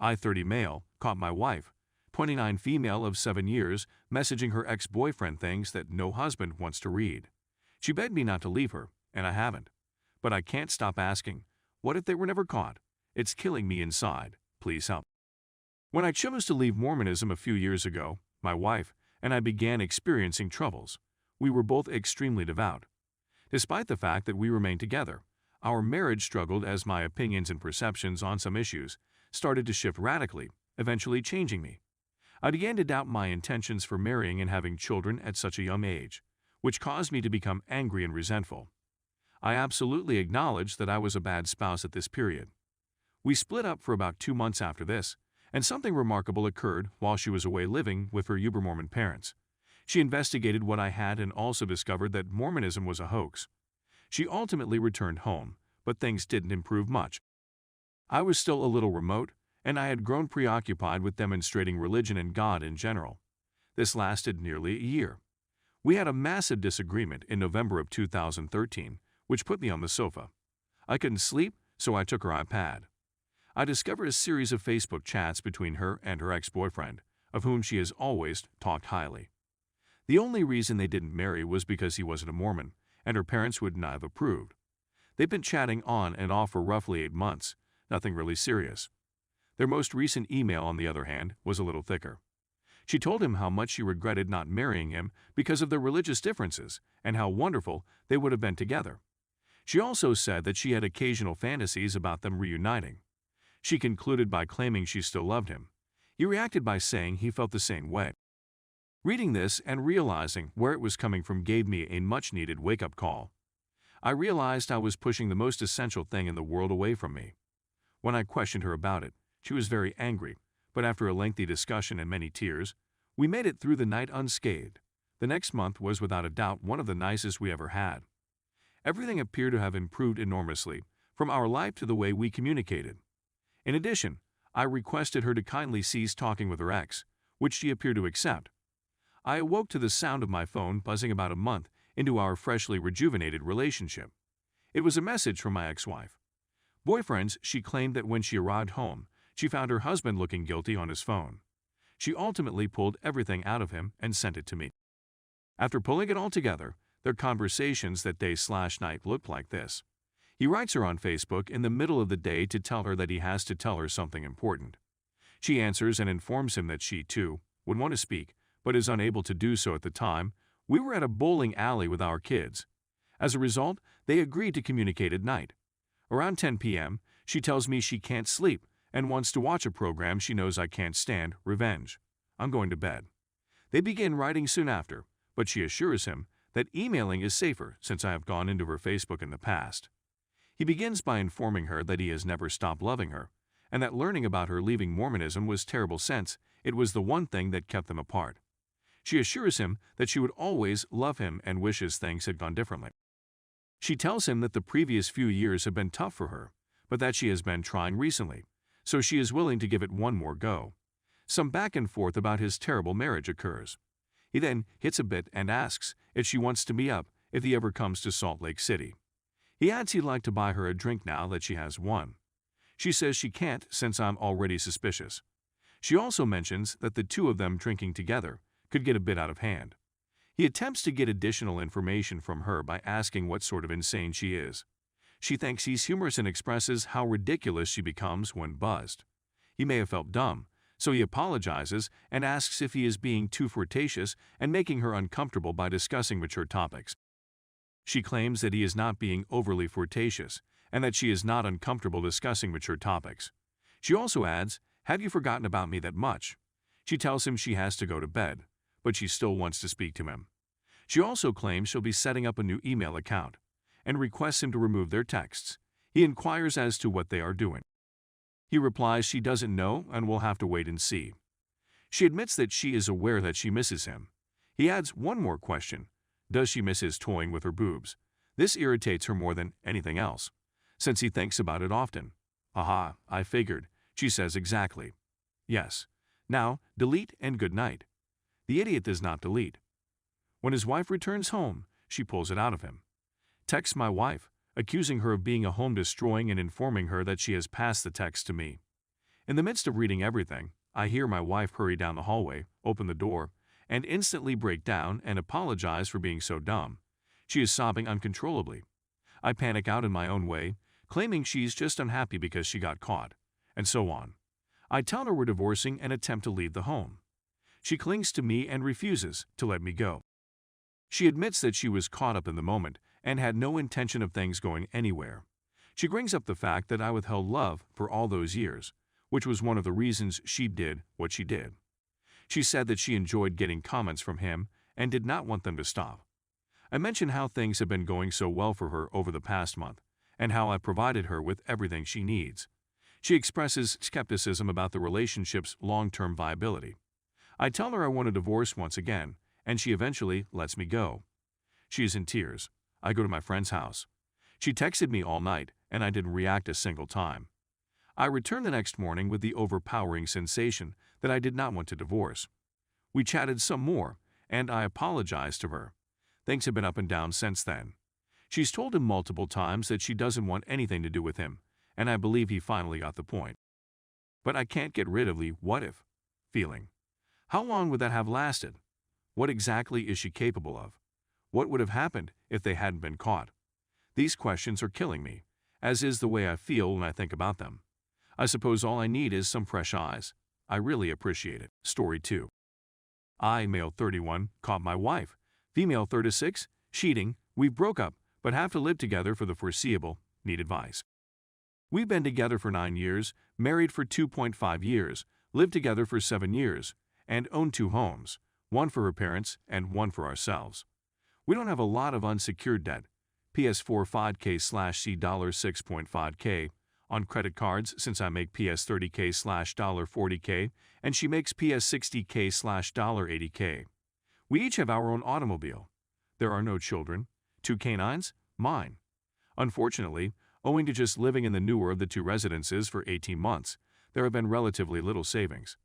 I-30 male, caught my wife, 29 female of 7 years, messaging her ex-boyfriend things that no husband wants to read. She begged me not to leave her, and I haven't. But I can't stop asking, what if they were never caught? It's killing me inside. Please help. When I chose to leave Mormonism a few years ago, my wife and I began experiencing troubles. We were both extremely devout. Despite the fact that we remained together, our marriage struggled as my opinions and perceptions on some issues started to shift radically, eventually changing me. I began to doubt my intentions for marrying and having children at such a young age, which caused me to become angry and resentful. I absolutely acknowledged that I was a bad spouse at this period. We split up for about 2 months after this, and something remarkable occurred while she was away living with her Uber-Mormon parents. She investigated what I had and also discovered that Mormonism was a hoax. She ultimately returned home, but things didn't improve much. I was still a little remote, and I had grown preoccupied with demonstrating religion and God in general. This lasted nearly a year. We had a massive disagreement in November of 2013, which put me on the sofa. I couldn't sleep, so I took her iPad. I discovered a series of Facebook chats between her and her ex-boyfriend, of whom she has always talked highly. The only reason they didn't marry was because he wasn't a Mormon, and her parents would not have approved. They've been chatting on and off for roughly 8 months, nothing really serious. Their most recent email, on the other hand, was a little thicker. She told him how much she regretted not marrying him because of their religious differences and how wonderful they would have been together. She also said that she had occasional fantasies about them reuniting. She concluded by claiming she still loved him. He reacted by saying he felt the same way. Reading this and realizing where it was coming from gave me a much-needed wake-up call. I realized I was pushing the most essential thing in the world away from me. When I questioned her about it, she was very angry, but after a lengthy discussion and many tears, we made it through the night unscathed. The next month was without a doubt one of the nicest we ever had. Everything appeared to have improved enormously, from our life to the way we communicated. In addition, I requested her to kindly cease talking with her ex, which she appeared to accept. I awoke to the sound of my phone buzzing about a month into our freshly rejuvenated relationship. It was a message from my ex-wife. Boyfriends, she claimed that when she arrived home, she found her husband looking guilty on his phone. She ultimately pulled everything out of him and sent it to me. After pulling it all together, their conversations that day/night looked like this. He writes her on Facebook in the middle of the day to tell her that he has to tell her something important. She answers and informs him that she, too, would want to speak, but is unable to do so at the time. We were at a bowling alley with our kids. As a result, they agreed to communicate at night. Around 10 p.m., she tells me she can't sleep and wants to watch a program she knows I can't stand, Revenge. I'm going to bed. They begin writing soon after, but she assures him that emailing is safer since I have gone into her Facebook in the past. He begins by informing her that he has never stopped loving her, and that learning about her leaving Mormonism was terrible since it was the one thing that kept them apart. She assures him that she would always love him and wishes things had gone differently. She tells him that the previous few years have been tough for her, but that she has been trying recently, so she is willing to give it one more go. Some back and forth about his terrible marriage occurs. He then hits a bit and asks if she wants to meet up if he ever comes to Salt Lake City. He adds he'd like to buy her a drink now that she has one. She says she can't since I'm already suspicious. She also mentions that the two of them drinking together could get a bit out of hand. He attempts to get additional information from her by asking what sort of insane she is. She thinks he's humorous and expresses how ridiculous she becomes when buzzed. He may have felt dumb, so he apologizes and asks if he is being too flirtatious and making her uncomfortable by discussing mature topics. She claims that he is not being overly flirtatious and that she is not uncomfortable discussing mature topics. She also adds, "Have you forgotten about me that much?" She tells him she has to go to bed, but she still wants to speak to him. She also claims she'll be setting up a new email account and requests him to remove their texts. He inquires as to what they are doing. He replies she doesn't know and will have to wait and see. She admits that she is aware that she misses him. He adds one more question. Does she miss his toying with her boobs? This irritates her more than anything else, since he thinks about it often. "Aha, I figured," she says exactly. Yes. Now, delete and good night. The idiot does not delete. When his wife returns home, she pulls it out of him. Texts my wife, accusing her of being a home destroying and informing her that she has passed the text to me. In the midst of reading everything, I hear my wife hurry down the hallway, open the door, and instantly break down and apologize for being so dumb. She is sobbing uncontrollably. I panic out in my own way, claiming she's just unhappy because she got caught, and so on. I tell her we're divorcing and attempt to leave the home. She clings to me and refuses to let me go. She admits that she was caught up in the moment and had no intention of things going anywhere. She brings up the fact that I withheld love for all those years, which was one of the reasons she did what she did. She said that she enjoyed getting comments from him and did not want them to stop. I mentioned how things have been going so well for her over the past month, and how I provided her with everything she needs. She expresses skepticism about the relationship's long-term viability. I tell her I want a divorce once again, and she eventually lets me go. She is in tears. I go to my friend's house. She texted me all night, and I didn't react a single time. I returned the next morning with the overpowering sensation that I did not want to divorce. We chatted some more, and I apologized to her. Things have been up and down since then. She's told him multiple times that she doesn't want anything to do with him, and I believe he finally got the point. But I can't get rid of the what if feeling. How long would that have lasted? What exactly is she capable of? What would have happened if they hadn't been caught? These questions are killing me, as is the way I feel when I think about them. I suppose all I need is some fresh eyes. I really appreciate it. Story 2. I, male 31, caught my wife. Female 36, cheating. We broke up, but have to live together for the foreseeable. Need advice. We've been together for 9 years, married for 2.5 years, lived together for 7 years, and own 2 homes, one for her parents and one for ourselves. We don't have a lot of unsecured debt, PS4 5K/C $6.5K, on credit cards since I make PS 30K/$40K and she makes PS 60K/$80K. We each have our own automobile. There are no children. 2 canines? Mine. Unfortunately, owing to just living in the newer of the 2 residences for 18 months, there have been relatively little savings.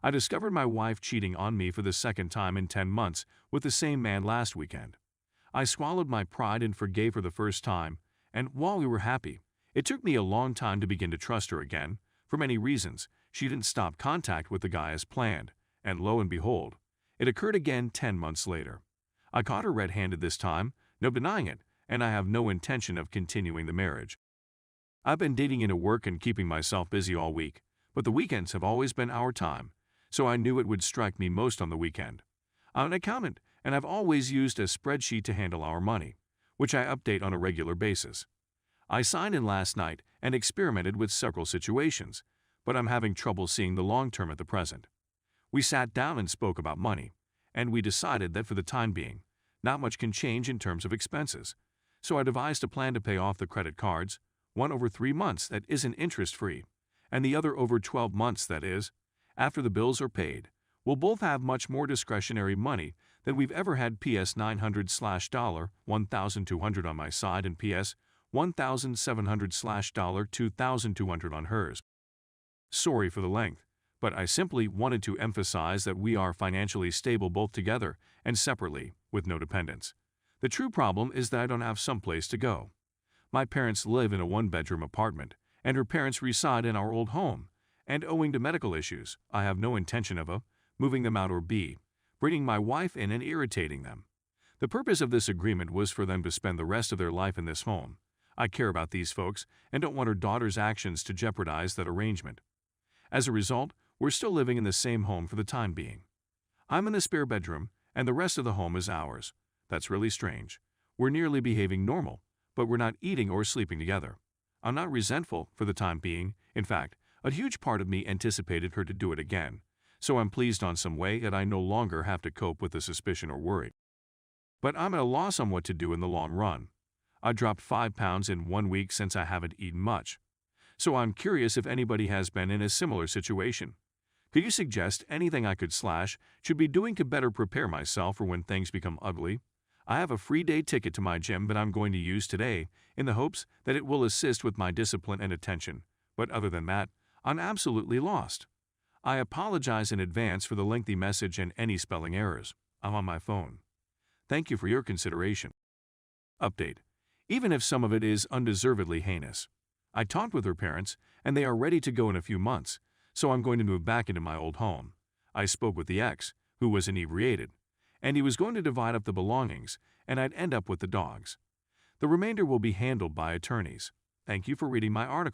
I discovered my wife cheating on me for the second time in 10 months with the same man last weekend. I swallowed my pride and forgave her the first time, and while we were happy, it took me a long time to begin to trust her again. For many reasons, she didn't stop contact with the guy as planned, and lo and behold, it occurred again 10 months later. I caught her red-handed this time, no denying it, and I have no intention of continuing the marriage. I've been dating into work and keeping myself busy all week, but the weekends have always been our time, so I knew it would strike me most on the weekend. I'm an accountant, and I've always used a spreadsheet to handle our money, which I update on a regular basis. I signed in last night and experimented with several situations, but I'm having trouble seeing the long term at the present. We sat down and spoke about money, and we decided that for the time being, not much can change in terms of expenses. So I devised a plan to pay off the credit cards, one over 3 months that isn't interest-free, and the other over 12 months that is. After the bills are paid, we'll both have much more discretionary money than we've ever had. PS 900/$ 1,200 on my side and PS 1,700/$ 2,200 on hers. Sorry for the length, but I simply wanted to emphasize that we are financially stable both together and separately, with no dependents. The true problem is that I don't have someplace to go. My parents live in a 1-bedroom apartment, and her parents reside in our old home, and owing to medical issues, I have no intention of moving them out or bringing my wife in and irritating them. The purpose of this agreement was for them to spend the rest of their life in this home. I care about these folks and don't want her daughter's actions to jeopardize that arrangement. As a result, we're still living in the same home for the time being. I'm in the spare bedroom, and the rest of the home is ours. That's really strange. We're nearly behaving normal, but we're not eating or sleeping together. I'm not resentful for the time being. In fact, a huge part of me anticipated her to do it again, so I'm pleased on some way that I no longer have to cope with the suspicion or worry. But I'm at a loss on what to do in the long run. I dropped 5 pounds in 1 week since I haven't eaten much. So I'm curious if anybody has been in a similar situation. Could you suggest anything I should be doing to better prepare myself for when things become ugly? I have a free day ticket to my gym that I'm going to use today in the hopes that it will assist with my discipline and attention, but other than that, I'm absolutely lost. I apologize in advance for the lengthy message and any spelling errors. I'm on my phone. Thank you for your consideration. Update. Even if some of it is undeservedly heinous, I talked with her parents, and they are ready to go in a few months, so I'm going to move back into my old home. I spoke with the ex, who was inebriated, and he was going to divide up the belongings, and I'd end up with the dogs. The remainder will be handled by attorneys. Thank you for reading my article.